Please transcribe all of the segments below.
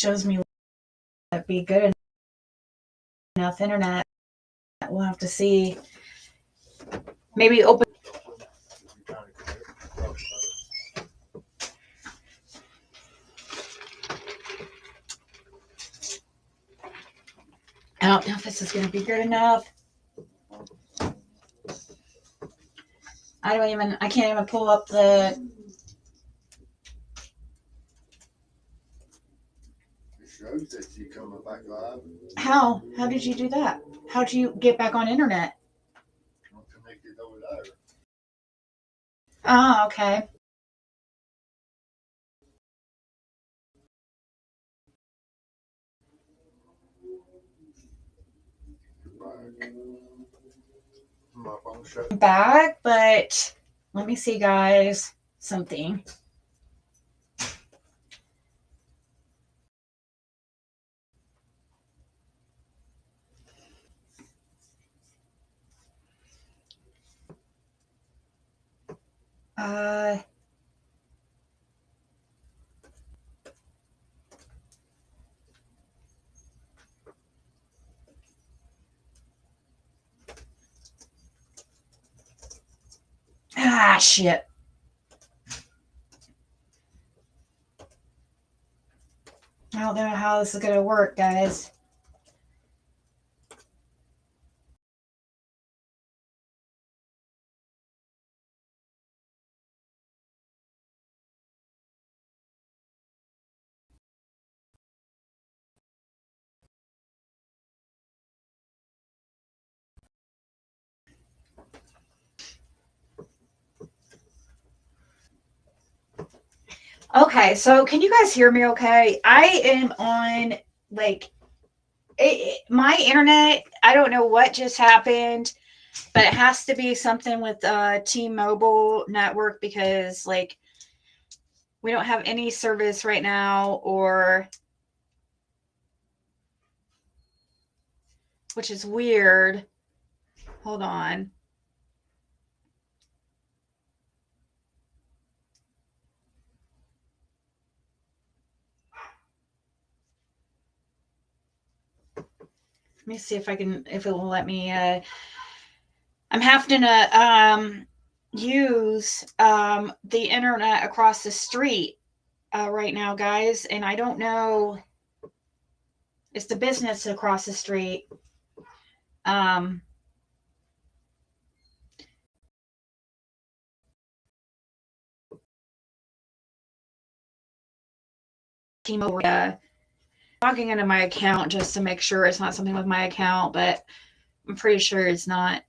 shows me that'd be good enough internet. We'll have to see. Maybe open. I don't know if this is going to be good enough. I can't even pull up the. It shows that you coming back live. How? How did you do that? How'd you get back on internet? I'm connected over there. Oh, okay. My phone shut. Back, but let me see, guys. Something. Shit. I don't know how this is going to work, guys. Okay, so can you guys hear me okay? I am on, like, my internet. I don't know what just happened, but it has to be something with T-Mobile network because, like, we don't have any service right now, or which is weird. Hold on. Let me see if it will let me. I'm having to use the internet across the street right now, guys, and I don't know. It's the business across the street. T-Mobile. Logging into my account just to make sure it's not something with my account, but I'm pretty sure it's not.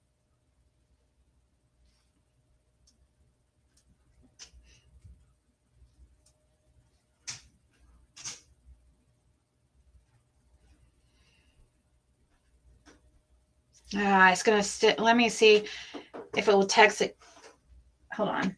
It's gonna let me see if it will text it. Hold on.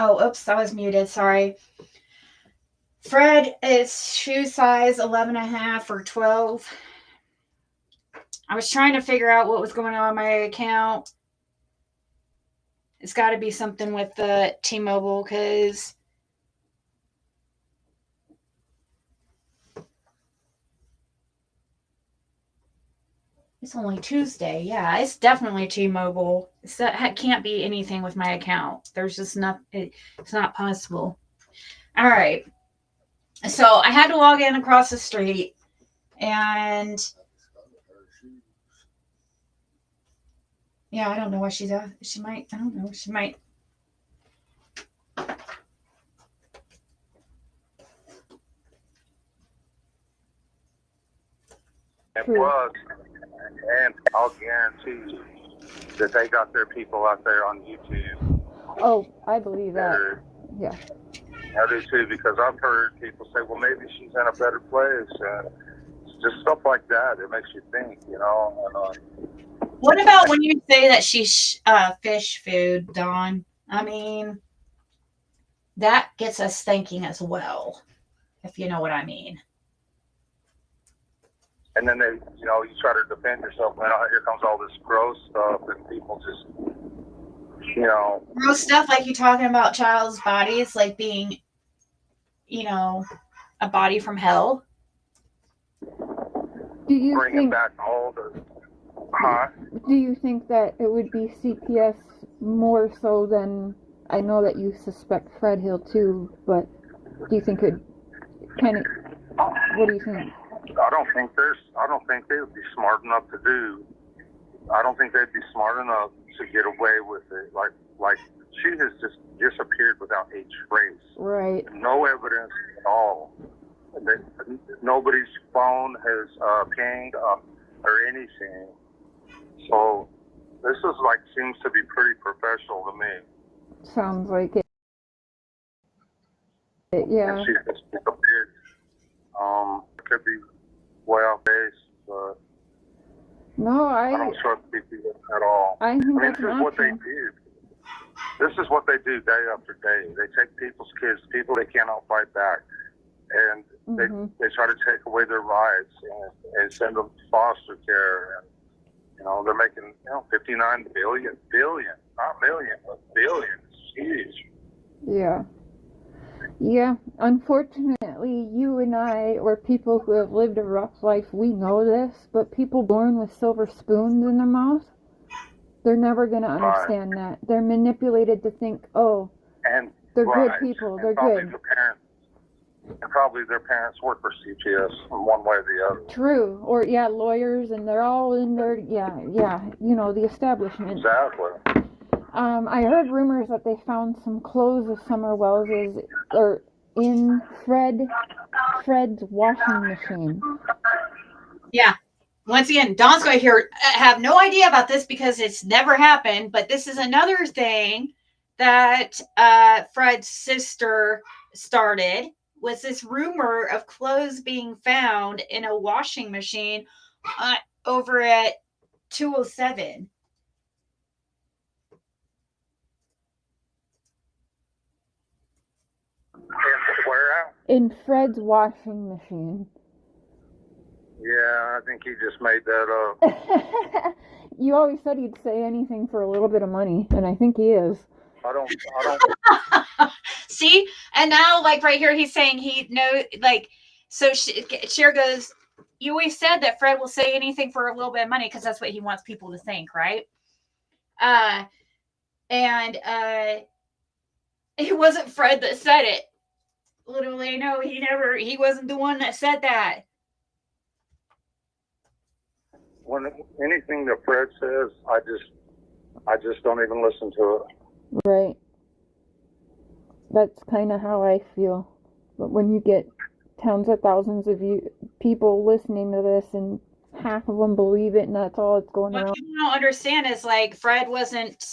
Oh, oops, I was muted. Sorry. Fred is shoe size 11 and a half or 12. I was trying to figure out what was going on my account. It's got to be something with the T-Mobile because it's only Tuesday. Yeah, it's definitely T-Mobile. That can't be anything with my account. There's just not. It's not possible. All right. So I had to log in across the street, and yeah, I don't know what she's at. She might. I don't know. She might. And plus, and I'll guarantee you that they got their people out there on YouTube. Oh, I believe that. Yeah. I do too, because I've heard people say, well, maybe she's in a better place. Just stuff like that. It makes you think, you know. What about when you say that she's fish food, Dawn? I mean, that gets us thinking as well, if you know what I mean. And then they, you try to defend yourself. And here comes all this gross stuff, and people just, Gross stuff like you talking about child's bodies, like being, a body from hell. Do you bringing think back all the, huh? Do you think that it would be CPS more so than, I know that you suspect Fred Hill too, but do you think it kind of, what do you think? I don't think they would be smart enough to do. I don't think they'd be smart enough to get away with it. Like she has just disappeared without a trace. Right. No evidence at all. Nobody's phone has pinged or anything. So this is seems to be pretty professional to me. Sounds like it. Yeah. And she just disappeared. It could be way off base, but No, I don't trust people at all. I think this that's is an what they option. do. This is what they do day after day. They take people's kids, people they cannot fight back, and they try to take away their rights and send them to foster care. And they're making 59 billion, not million, but billion. It's huge. Yeah. Yeah, unfortunately, you and I, or people who have lived a rough life, we know this, but people born with silver spoons in their mouth, they're never going to understand that. They're manipulated to think, oh, and they're good people, they're good. Probably their parents work for CPS in one way or the other. True. Or, lawyers, and they're all in their, the establishment. Exactly. I heard rumors that they found some clothes of Summer Wells's or in Fred's washing machine. Yeah. Once again, Dawn's going to hear. I have no idea about this because it's never happened, but this is another thing that Fred's sister started, was this rumor of clothes being found in a washing machine over at 207. Where at? In Fred's washing machine. Yeah, I think he just made that up. You always said he'd say anything for a little bit of money, and I think he is. I don't. See? And now, right here, he's saying so Cher goes, you always said that Fred will say anything for a little bit of money because that's what he wants people to think, right? And it wasn't Fred that said it. Literally, no, he wasn't the one that said that. When anything that Fred says, I just don't even listen to it. Right. That's kind of how I feel. But when you get tens of thousands of people listening to this and half of them believe it and that's all it's going around. What people don't understand is Fred wasn't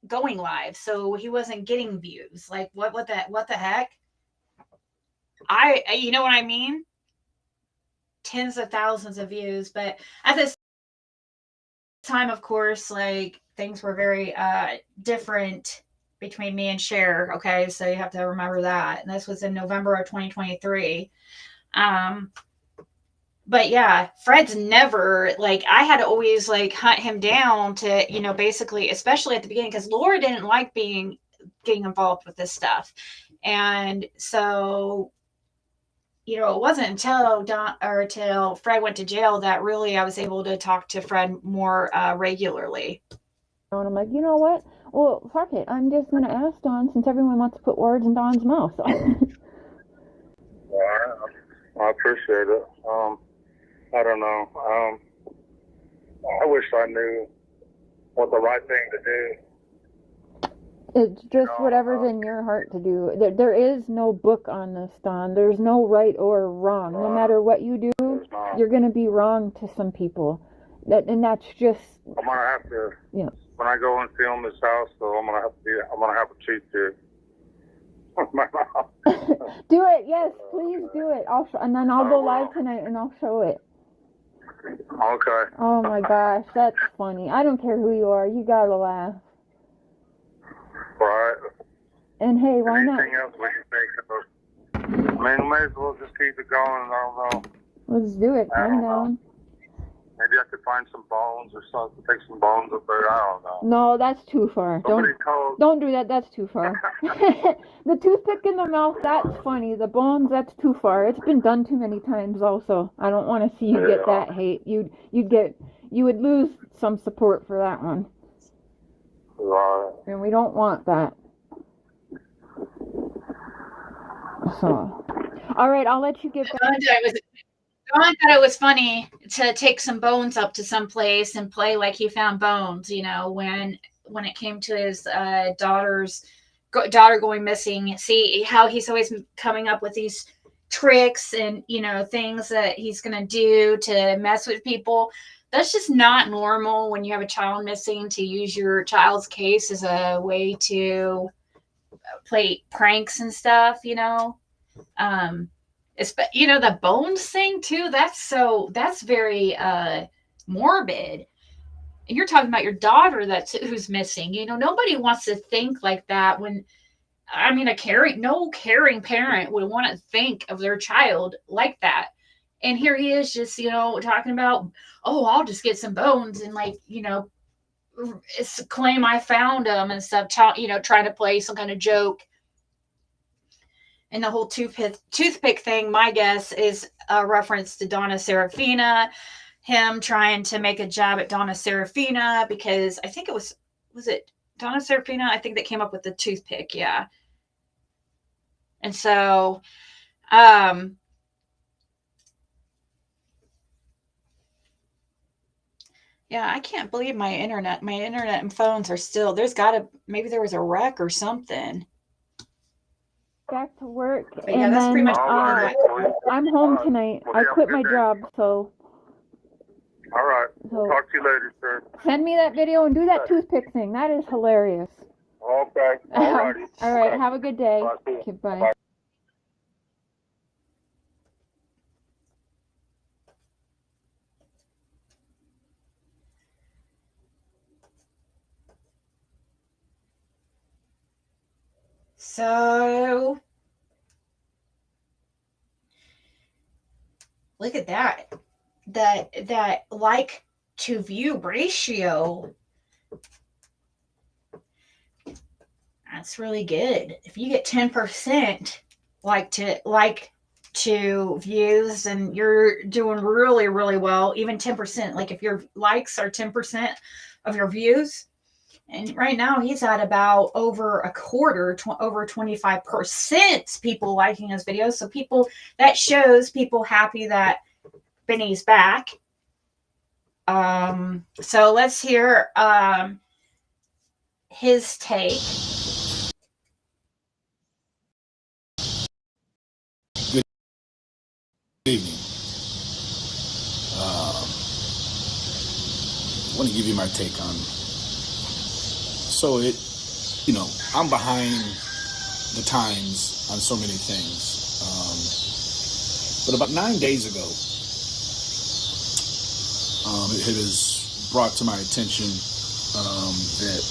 going live, so he wasn't getting views. What the heck? You know what I mean? Tens of thousands of views, but at this time, of course, things were very different between me and Cher. Okay, so you have to remember that. And this was in November of 2023. But yeah, Fred's never, like, I had to always like hunt him down to, you know, basically, especially at the beginning, because Laura didn't like getting involved with this stuff. And so, you know, it wasn't until Fred went to jail that really I was able to talk to Fred more regularly. And I'm like, you know what? Well, fuck it. I'm just going to ask Dawn since everyone wants to put words in Dawn's mouth. I appreciate it. I don't know. I wish I knew what the right thing to do. It's just whatever's in your heart to do. There is no book on this, Dawn. There's no right or wrong. No matter what you do, you're going to be wrong to some people. And that's just... I'm going to have to... Yeah. When I go and film this house, so I'm going to have a cheat here. Do it, yes, please do it. And then I'll go live tonight and I'll show it. Okay. Oh my gosh, that's funny. I don't care who you are, you gotta laugh. Right. And hey, why not? Anything else we can think of? I mean, we may as well just keep it going. I don't know. Let's do it. Calm down. Maybe I could find some bones or something. Take some bones up there. I don't know. No, that's too far. Don't do that. That's too far. The toothpick in the mouth, that's funny. The bones, that's too far. It's been done too many times also. I don't want to see you get that hate. You would lose some support for that one. Right. And we don't want that. So, all right, I'll let you get back. Dawn thought it was funny to take some bones up to some place and play like he found bones, you know, when it came to his daughter going missing. See how he's always coming up with these tricks and, you know, things that he's going to do to mess with people. That's just not normal when you have a child missing, to use your child's case as a way to play pranks and stuff, you know. You know, the bones thing too, that's very morbid. And you're talking about your daughter who's missing. You know, nobody wants to think like that when, I mean, no caring parent would want to think of their child like that. And here he is just, you know, talking about, oh, I'll just get some bones and, like, you know, claim I found them and stuff, you know, trying to play some kind of joke. And the whole toothpick thing, my guess, is a reference to Donna Serafina, him trying to make a jab at Donna Serafina, because I think was it Donna Serafina? I think that came up with the toothpick, yeah. And so, yeah, I can't believe my internet and phones are still, maybe there was a wreck or something. Back to work, but yeah, that's pretty much I'm home tonight. I quit my job, so. All right. Talk to you later, sir. Send me that video and do that toothpick thing. That is hilarious. Okay. All righty. All right. Have a good day. Okay, bye. So, look at that. That like to view ratio. That's really good. If you get 10% like to views, and you're doing really, really well. Even 10%, like if your likes are 10% of your views. And right now he's at about over a quarter, over 25% people liking his videos. So that shows people happy that Benny's back. So let's hear his take. Good evening. I want to give you my take on. So I'm behind the times on so many things. But about 9 days ago, it was brought to my attention that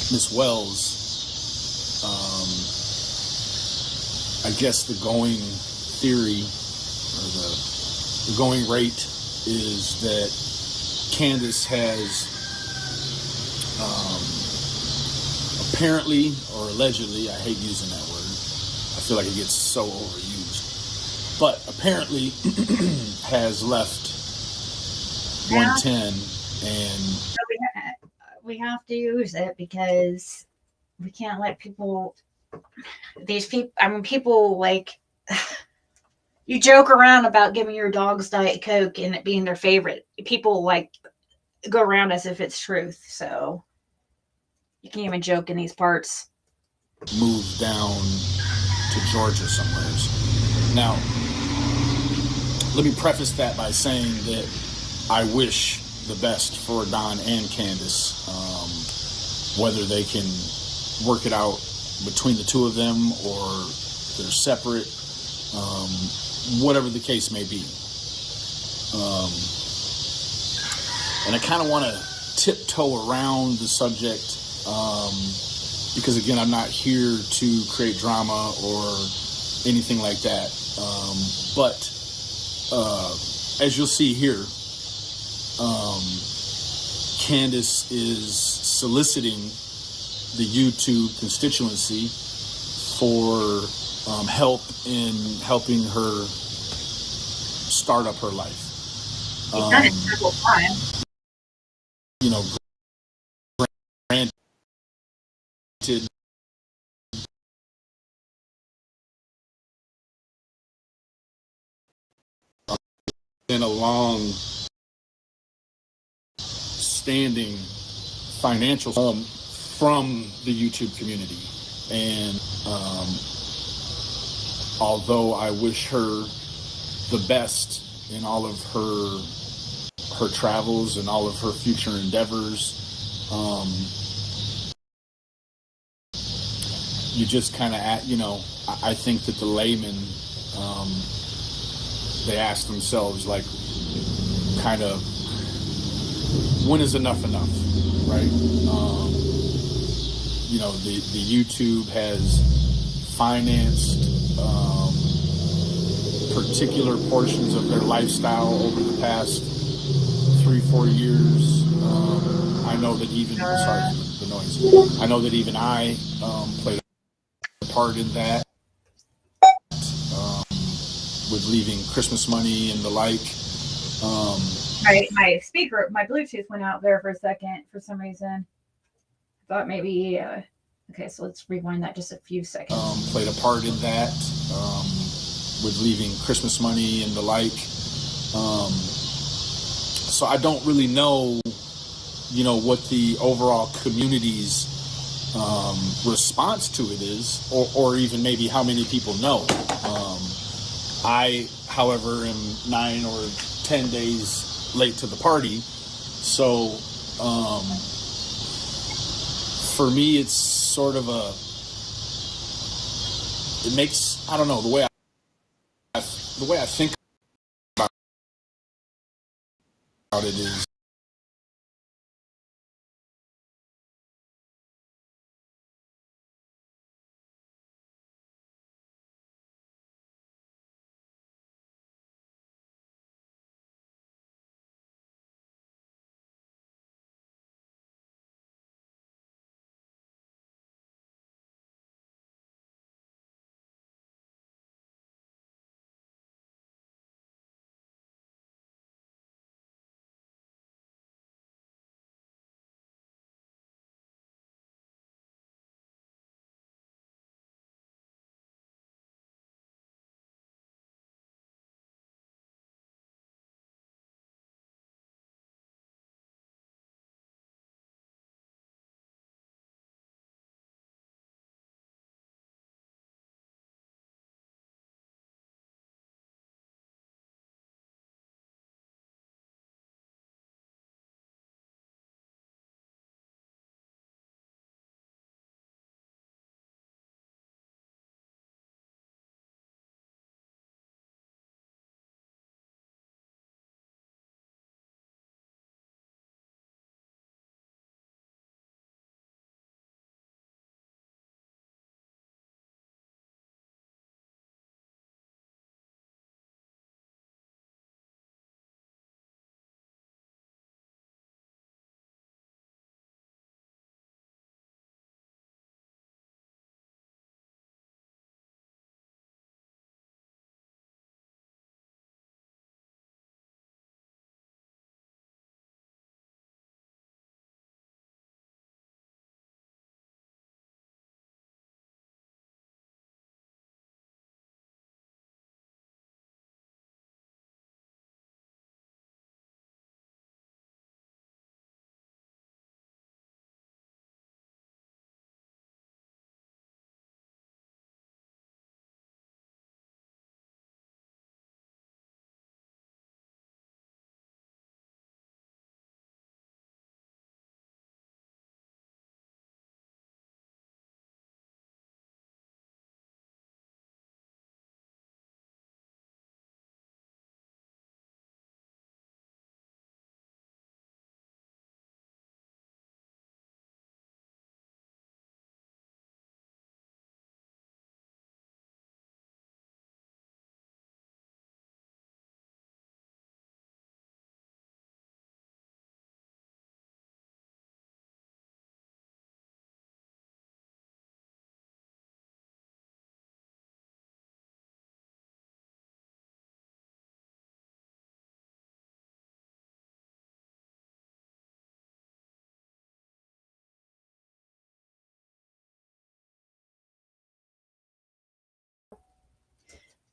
Miss Wells, I guess the going theory or the going rate is that Candus has apparently or allegedly, I hate using that word, I feel like it gets so overused, but apparently has left 110 and So we have to use it because we can't let people, these people, I mean, people like, you joke around about giving your dogs Diet Coke and it being their favorite. People like go around as if it's truth. So you can't even joke in these parts. moved down to Georgia somewheres. Now, let me preface that by saying that I wish the best for Don and Candus, whether they can work it out between the two of them or they're separate, whatever the case may be. And I kind of want to tiptoe around the subject because, again, I'm not here to create drama or anything like that. But as you'll see here, Candus is soliciting the YouTube constituency for help in helping her start up her life. He's done it several times. You know, granted, been a long standing financial from the YouTube community, and although I wish her the best in all of her travels and all of her future endeavors, you just kind of, I think that the laymen, they ask themselves, like, kind of, when is enough, right? The YouTube has financed particular portions of their lifestyle over the past 3-4 years. I know that even, sorry for the noise, I know that even I played a part in that, with leaving Christmas money and the like. My speaker, my Bluetooth went out there for a second for some reason. I thought maybe, okay, so let's rewind that just a few seconds. Played a part in that, with leaving Christmas money and the like. So I don't really know, what the overall community's response to it is, or even maybe how many people know. I, however, am 9 or 10 days late to the party, so for me it's sort of it makes, I don't know, the way I think about it is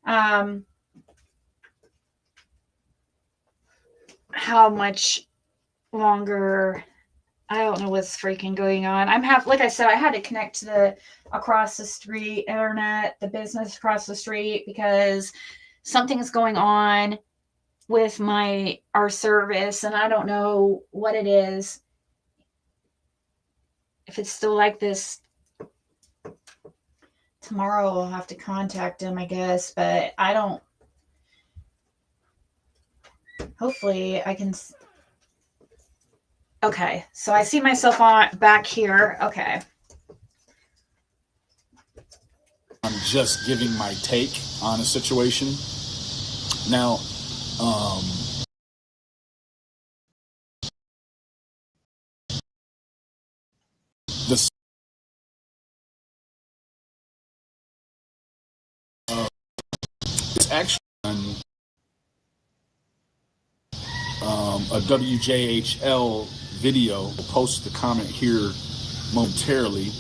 How much longer? I don't know what's freaking going on. Like I said, I had to connect to the across the street internet, the business across the street, because something's going on with our service, and I don't know what it is. If it's still like this, tomorrow I'll have to contact him, I guess, but I don't. Hopefully I can. Okay, so I see myself back here. Okay. I'm just giving my take on a situation. Now, this it's actually a WJHL video. We'll post the comment here momentarily.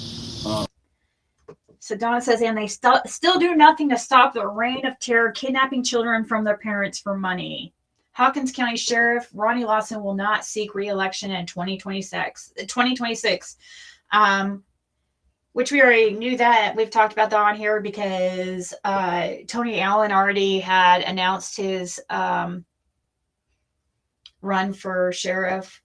So Donna says, and they still do nothing to stop the reign of terror, kidnapping children from their parents for money. Hawkins County Sheriff Ronnie Lawson will not seek re-election in 2026. Which we already knew that. We've talked about that on here because Tony Allen already had announced his run for sheriff.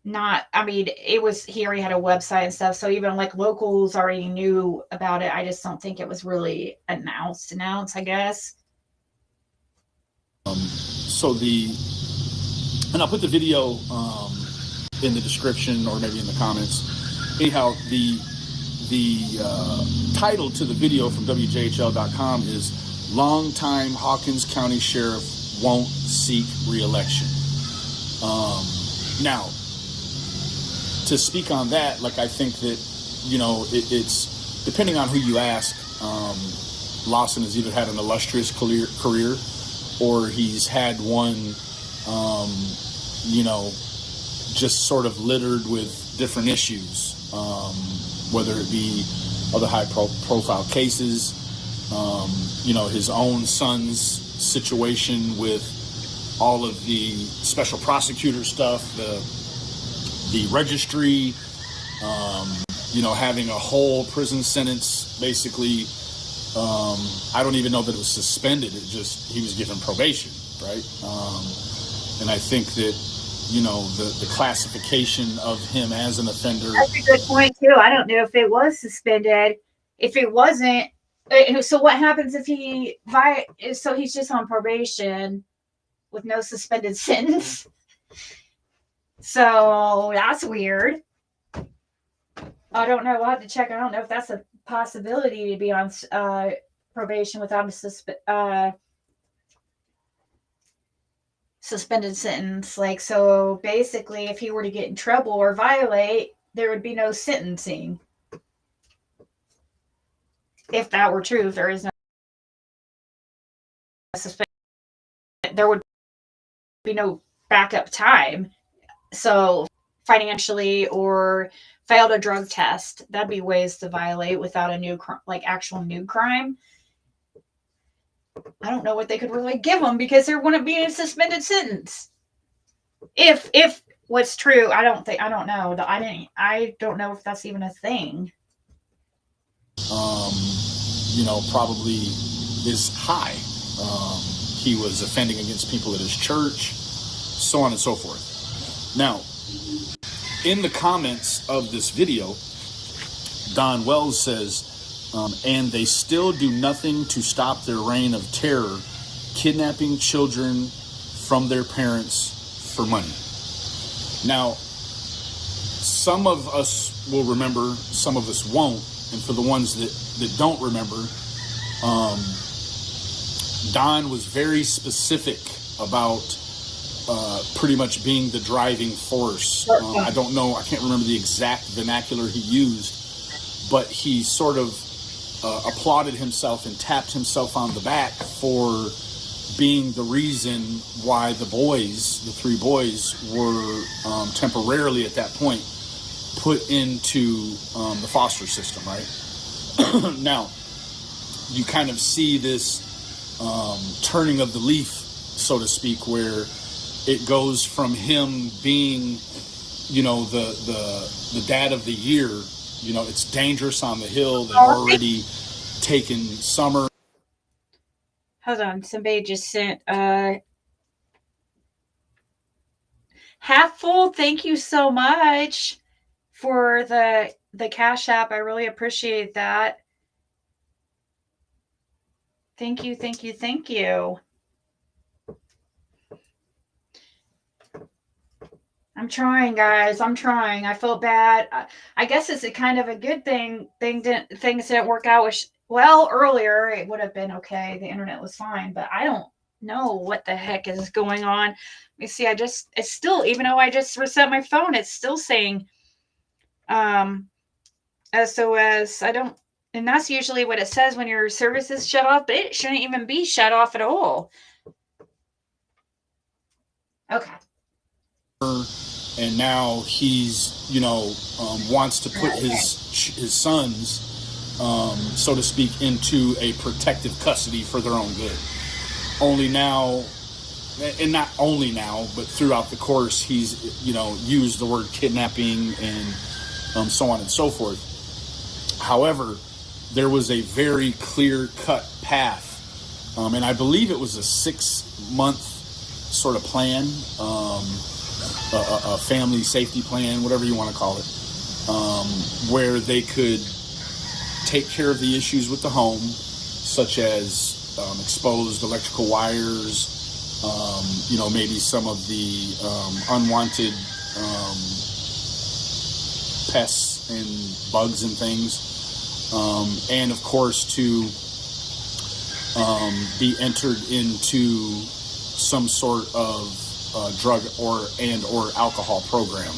He already had a website and stuff, so even like locals already knew about it. I just don't think it was really announced, I guess. And I'll put the video in the description or maybe in the comments. Anyhow, the title to the video from WJHL.com is "Longtime Hawkins County Sheriff Won't Seek Re-Election." Now, to speak on that, like I think that, it's depending on who you ask. Lawson has either had an illustrious career or he's had one, just sort of littered with different issues, whether it be other high-profile cases, his own son's situation with all of the special prosecutor stuff, the registry, having a whole prison sentence, basically. I don't even know that it was suspended. He was given probation, right? And I think that, the classification of him as an offender. That's a good point too. I don't know if it was suspended. If it wasn't, so what happens if so he's just on probation with no suspended sentence? So that's weird. I don't know. We'll have to check. I don't know if that's a possibility to be on probation without a suspended sentence. Like, so basically, if he were to get in trouble or violate, there would be no sentencing. If that were true, if there is no suspension, there would be no backup time. So financially or failed a drug test, that'd be ways to violate without a actual new crime. I don't know what they could really give them because there wouldn't be a suspended sentence. If what's true, I don't know. I don't know if that's even a thing. Probably is high. He was offending against people at his church, so on and so forth. Now, in the comments of this video, Don Wells says, and they still do nothing to stop their reign of terror, kidnapping children from their parents for money. Now, some of us will remember, some of us won't. And for the ones that don't remember, Don was very specific about pretty much being the driving force. I don't know, I can't remember the exact vernacular he used, but he sort of applauded himself and tapped himself on the back for being the reason why the three boys were temporarily at that point put into the foster system, right? Now, you kind of see this turning of the leaf, so to speak, where it goes from him being, the dad of the year. It's dangerous on the hill. They've already taken Summer. Hold on, somebody just sent half full. Thank you so much for the Cash App. I really appreciate that. Thank you, thank you, thank you. I'm trying, guys. I'm trying. I felt bad. I guess it's a kind of a good thing. Things didn't work out. Earlier it would have been okay. The internet was fine, but I don't know what the heck is going on. Let me see. It's still, even though I just reset my phone, it's still saying SOS. And that's usually what it says when your service is shut off, but it shouldn't even be shut off at all. Okay. And now he's, wants to put his sons, so to speak, into a protective custody for their own good. Only now, and not only now, but throughout the course, he's, used the word kidnapping and so on and so forth. However, there was a very clear-cut path, and I believe it was a 6-month sort of plan, a family safety plan, whatever you want to call it, where they could take care of the issues with the home, such as exposed electrical wires, maybe some of the unwanted pests and bugs and things, and of course to be entered into some sort of drug or alcohol program.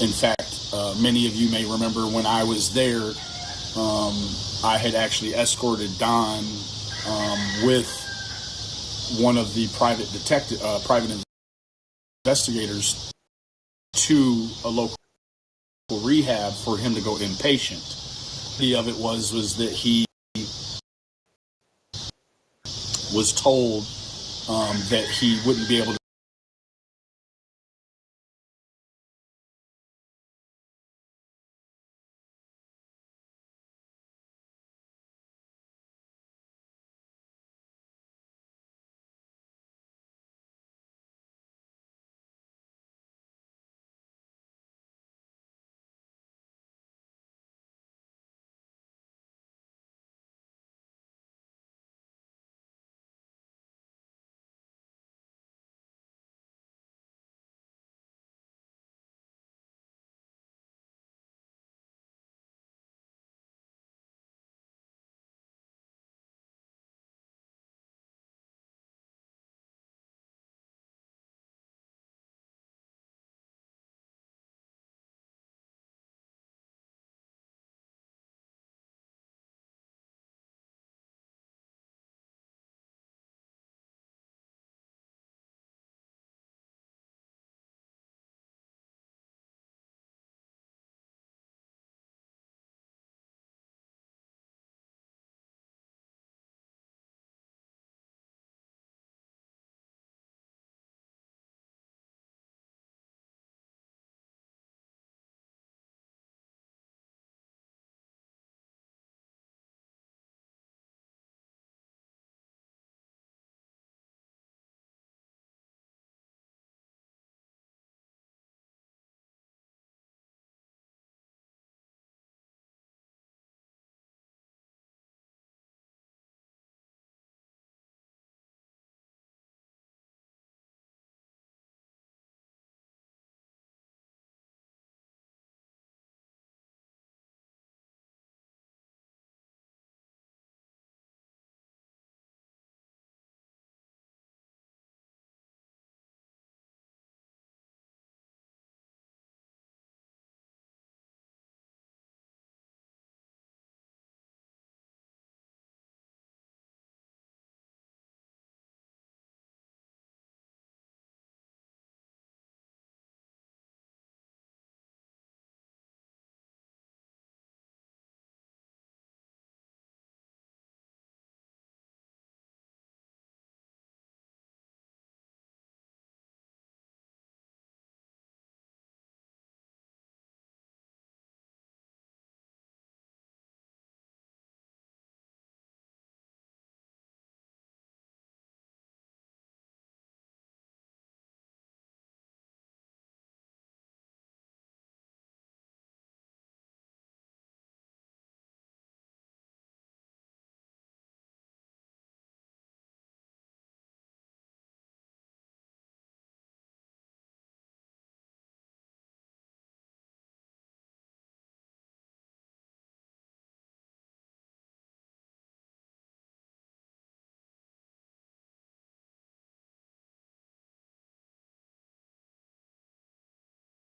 In fact, many of you may remember when I was there, I had actually escorted Don with one of the private investigators to a local rehab for him to go inpatient. The of it was that he was told that he wouldn't be able to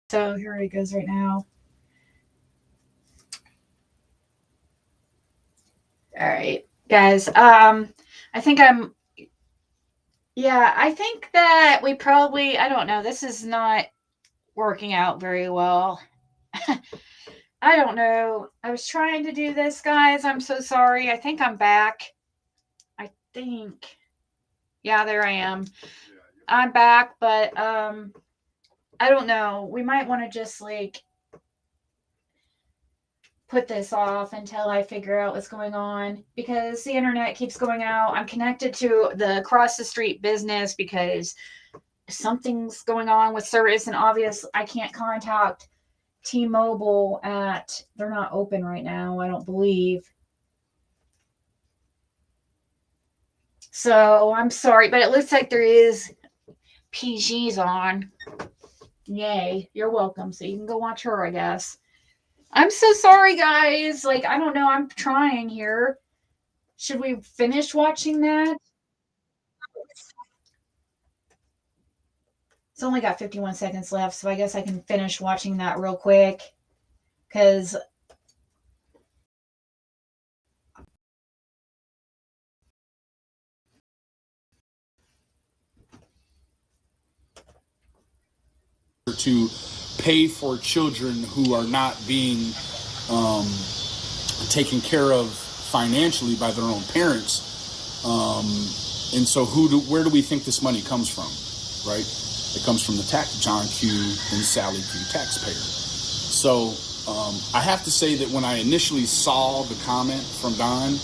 So here it goes right now. All right, guys. I think I think that we probably, I don't know, this is not working out very well. I don't know. I was trying to do this, guys. I'm so sorry. I think I'm back. I think. Yeah, there I am. I'm back, but I don't know. We might want to just like put this off until I figure out what's going on because the internet keeps going out. I'm connected to the across the street business because something's going on with service, and obviously I can't contact T-Mobile they're not open right now, I don't believe. So I'm sorry, but it looks like there is PG's on. Yay, you're welcome. So you can go watch her, I guess. I'm so sorry, guys. Like, I don't know. I'm trying here. Should we finish watching that? It's only got 51 seconds left, so I guess I can finish watching that real quick. Because to pay for children who are not being taken care of financially by their own parents. And so where do we think this money comes from, right? It comes from the John Q and Sally Q taxpayer. So I have to say that when I initially saw the comment from Don,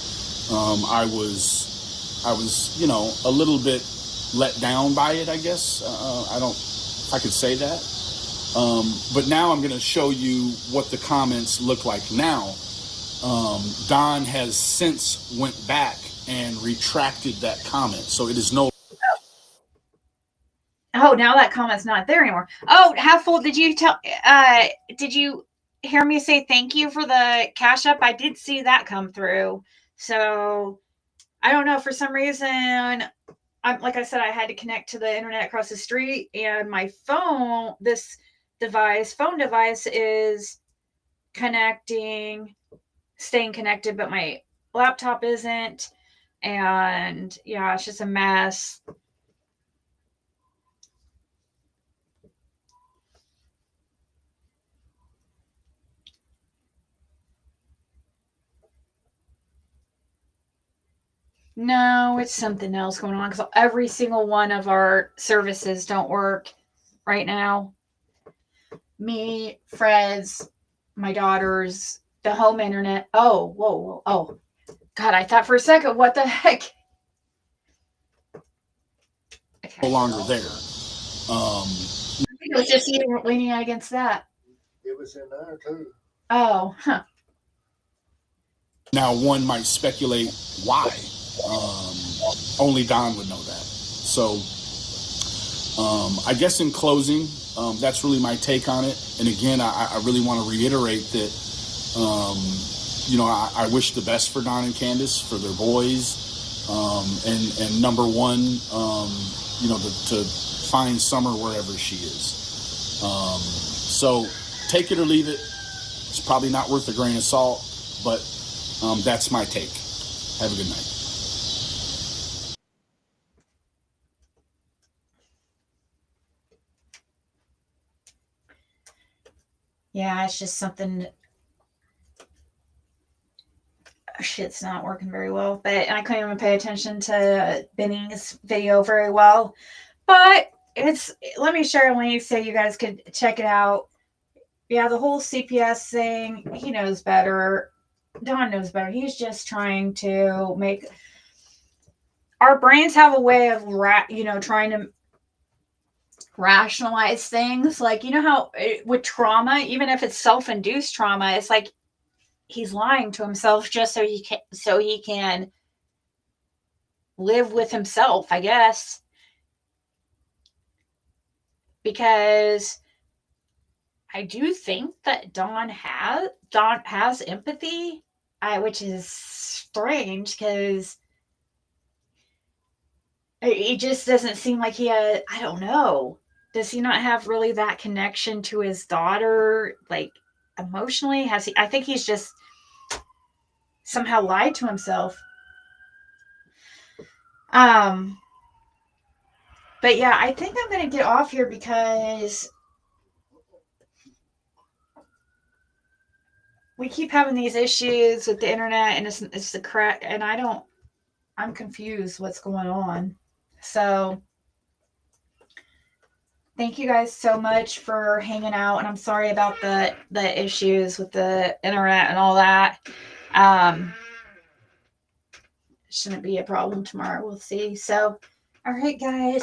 I was, a little bit let down by it, I guess. I don't, if I could say that. But now I'm going to show you what the comments look like now. Don has since went back and retracted that comment. So it is no. Oh, now that comment's not there anymore. Oh, half full. Did you hear me say thank you for the cash up? I did see that come through. So I don't know, for some reason, like I said, I had to connect to the internet across the street, and my phone device is staying connected, but my laptop isn't. And yeah, it's just a mess. No, it's something else going on because every single one of our services don't work right now. Me, Fred's, my daughter's, the home internet. Oh, whoa. Oh, God, I thought for a second, what the heck? Okay. No longer there. I think it was just you leaning against that. It was in there too. Oh, huh. Now one might speculate why. Only Don would know that. So I guess in closing, that's really my take on it. And again, I really want to reiterate that, I wish the best for Don and Candus, for their boys. And number one, to find Summer wherever she is. So take it or leave it. It's probably not worth a grain of salt, but that's my take. Have a good night. Yeah, it's just something. Shit's not working very well, but I couldn't even pay attention to Benny's video very well. But let me share a link so you guys could check it out. Yeah, the whole CPS thing, he knows better. Don knows better. He's just trying to make our brains have a way of trying to rationalize things. Like, how with trauma, even if it's self-induced trauma, it's like he's lying to himself just so he can live with himself, I guess. Because I do think that Don has empathy, which is strange because it just doesn't seem like he had, I don't know. does he not have really that connection to his daughter, like emotionally? Has he? I think he's just somehow lied to himself. But yeah, I think I'm going to get off here because we keep having these issues with the internet, and it's the crack, and I'm confused what's going on. So thank you guys so much for hanging out, and I'm sorry about the issues with the internet and all that. Shouldn't be a problem tomorrow. We'll see. So, all right, guys.